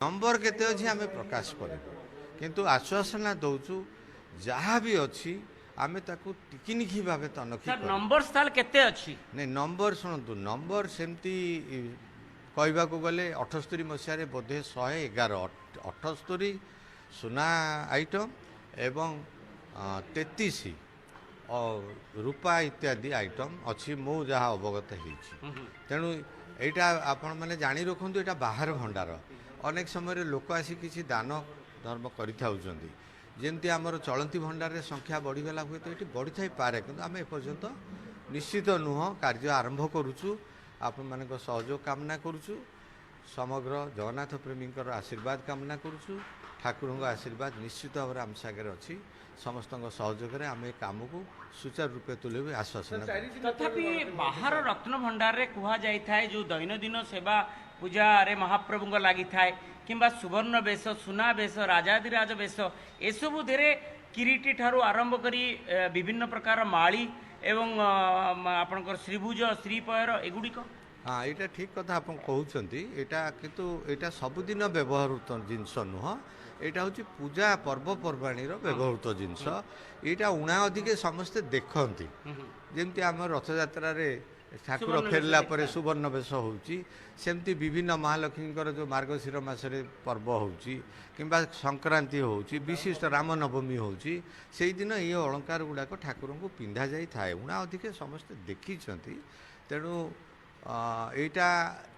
number केते अछि आमे प्रकाश करू किंतु आश्वासना दउछु जहाँ भी अछि आमे ताकू टिकिनिखी भाबे तनखी सर करू नंबर साल केते अछि नै नंबर सुनतु नंबर सेमती कहबाकू गले 78 मसियारे बोधे 111 78 सुना आइटम एवं 33 रूपा इत्यादि आइटम अच्छी मु जहाँ अवगत होइछि तेणु एटा आपण माने जानी रखु एटा बाहर भंडार अनेक समय लोक आसी किसी दान धर्म करिथाउछंती जेमती आमर चलती भंडार रे संख्या बढ़ीगला हुए तो ये बढ़ी थाई पारे किंतु आम एपर्यंत निश्चित नुह कार्य आरंभ करुचु आपण मानक सहयोग कामना करुचु समग्र जगन्नाथ प्रेमी आशीर्वाद कामना करुचु ठाकुर आशीर्वाद निश्चित भाव आम सागर अच्छी समस्त सहयोग आम काम को सुचारू रूपे तुले आश्वासन तथापि बाहर रत्न भंडार रे कुहा जाई थाए जो दैनंदिन सेवा पूजा रे महाप्रभु लगी थाए किंबा सुवर्ण बेश सुना बेश राजाधिराज बेश एसबू धेरे किरीटी ठारू आरंभ करी विभिन्न प्रकार माली एवं आपनकर श्रीभुज श्रीपयर एगुड़िक हाँ यहाँ ठीक कथा आप कहते यहाँ किंतु यहाँ सबुदिन व्यवहृत जिनस नुह यहाँ हूँ पूजा पर्वपर्वाणी व्यवहृत जिनस यहाँ उणा अधिके समस्ते देखती जमती आम रथयात्रा ठाकुर फेरला पर सुवर्ण बेश होमती विभिन्न महालक्ष्मी जो मार्गशीर मासरे पर्व होबा संक्रांति हो विशिष्ट रामनवमी होई दिन ये अलंकार गुड़ाक ठाकुर को पिंधा जाई थाए उणा अधिके समस्ते देखी तेणु यहाँ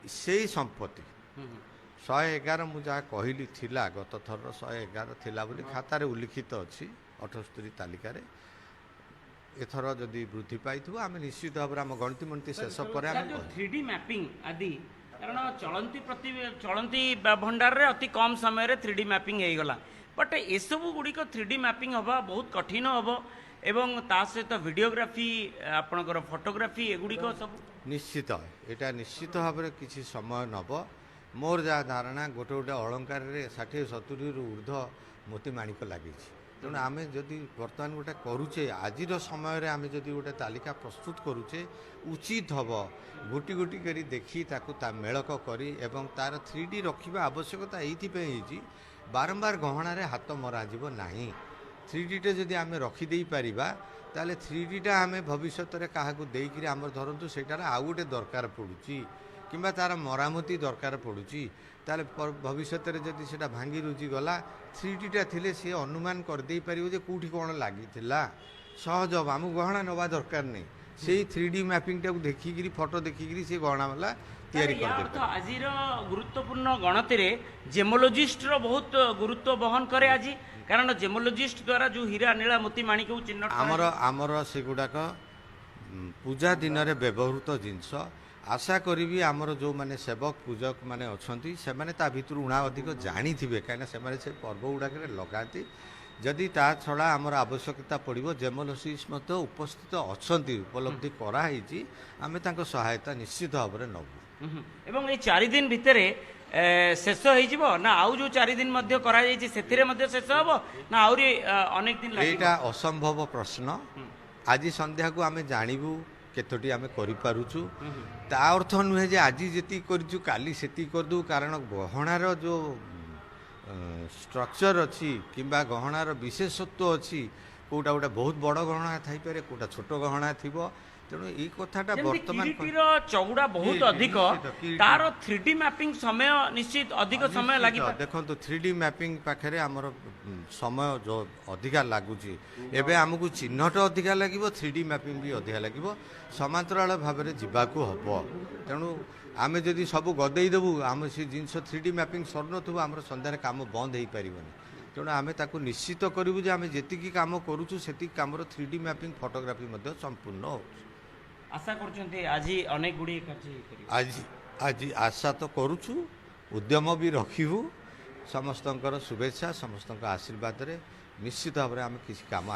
से संपत्ति 111 मुझे कहली थिला गत थर 111 थिला बोली खातार उल्लिखित अच्छी 78 तालिकार एथर जदि वृद्धि पाई आम निश्चित भाव आम गणति मणति शेष पर 3D मैपिंग आदि कारण चलती भंडार रे अति कम समय रे 3D मैपिंग हो गला बट एसबू गुड़िक 3D मैपिंग हवा बहुत कठिन हम एवं ता सहित वीडियोग्राफी आपणकर फोटोग्राफी एगुड़िक सब निश्चित यहाँ निश्चित भाव में किसी समय नब मोर जहाँ धारणा गोटे गोटे अलंकार 60-70 ऊर्ध्व मोती माणिक लगी तेणु आम जदि बर्तमान गोटे करुचे आज समय आम जदि गोटे तालिका प्रस्तुत करुचे उचित हम गोटी गोटी करी देखी ताकू ता मेलक करी एवं तार 3D रखा आवश्यकता ये बारंबार गहणार हाथ मरा ना 3D टे जदि आम रखिदे पारिबा ताले 3D टा आम भविष्य में क्या देकर धरतु से आउ गोटे दरकार पड़ुची किंबा तार मरामती दरकार पड़ुची ताले भविष्य में जदि से भांगी रुजी गला 3D टा थिले सी अनुमान करदे पारिबो जे कोठी कोन लागी सहज आम गहना नवा दरकार नहीं से 3D मैपिंग टाक देखिकी फोटो देखिकी से गहना वाला तैयारी कर आज गुरुत्वपूर्ण गणति रे जेमोलॉजिस्ट रो बहुत गुरुत्व बहन करे आज कारण जेमोलॉजिस्ट द्वारा जो हीरा नीला मोती माणिक चिन्ह आमर से गुड़ाक पूजा दिन में व्यवहृत जिनस आशा करी आमर जो माने सेवक पूजक माने अच्छी से माने भितर उणा अधिक जानी थे कहीं से पर्व गुड़ाक लगाती जदि ता छड़ा आमर आवश्यकता पड़ो जेमोलॉजिस्ट उपस्थित अच्छा उपलब्धि कराई आम सहायता निश्चित भाव में नबू एवं ये 4 दिन भितर शेष हो ना आउ जो 4 दिन शेष हम ना आउरी अनेक दिन यहाँ असंभव प्रश्न आज संध्या को आम जानू केतोटी आम करूँ ता अर्थ नुहे जे आज जी करूँ काली से करदू कारण गहणार जो स्ट्रक्चर अच्छी किंबा गहणार विशेषत्व अच्छी कोटा गोटे बहुत बड़ गहना थी पारे कोटा छोट गहना थी तेणु ये कथाटा बर्तमान चौड़ा बहुत अधिक तार 3D मैपिंग समय निश्चित अधिक समय लगी देखो 3D मैपिंग पाखे आमर समय जो अधिका लगुच एवं आमको चिन्हट अधिका लगे 3D मैपिंग भी अधिका लगे समांतराल भाव में जावाक हम तेणु आम जदि सब गदेदेबू आम से जिनस 3D मैपिंग सर नु आम सन्धार काम बंद हो पारन तेणु आम ताकू निश्चित करूँ जे आम जी कम करुँ से कम 3D मैपिंग फोटोग्राफी संपूर्ण हो आशा कर आज अनेक गुड़ी आज आशा तो करुचु उद्यम भी रखू समस्त शुभेच्छा समस्त आशीर्वाद रे निश्चित भाव में आम किसी काम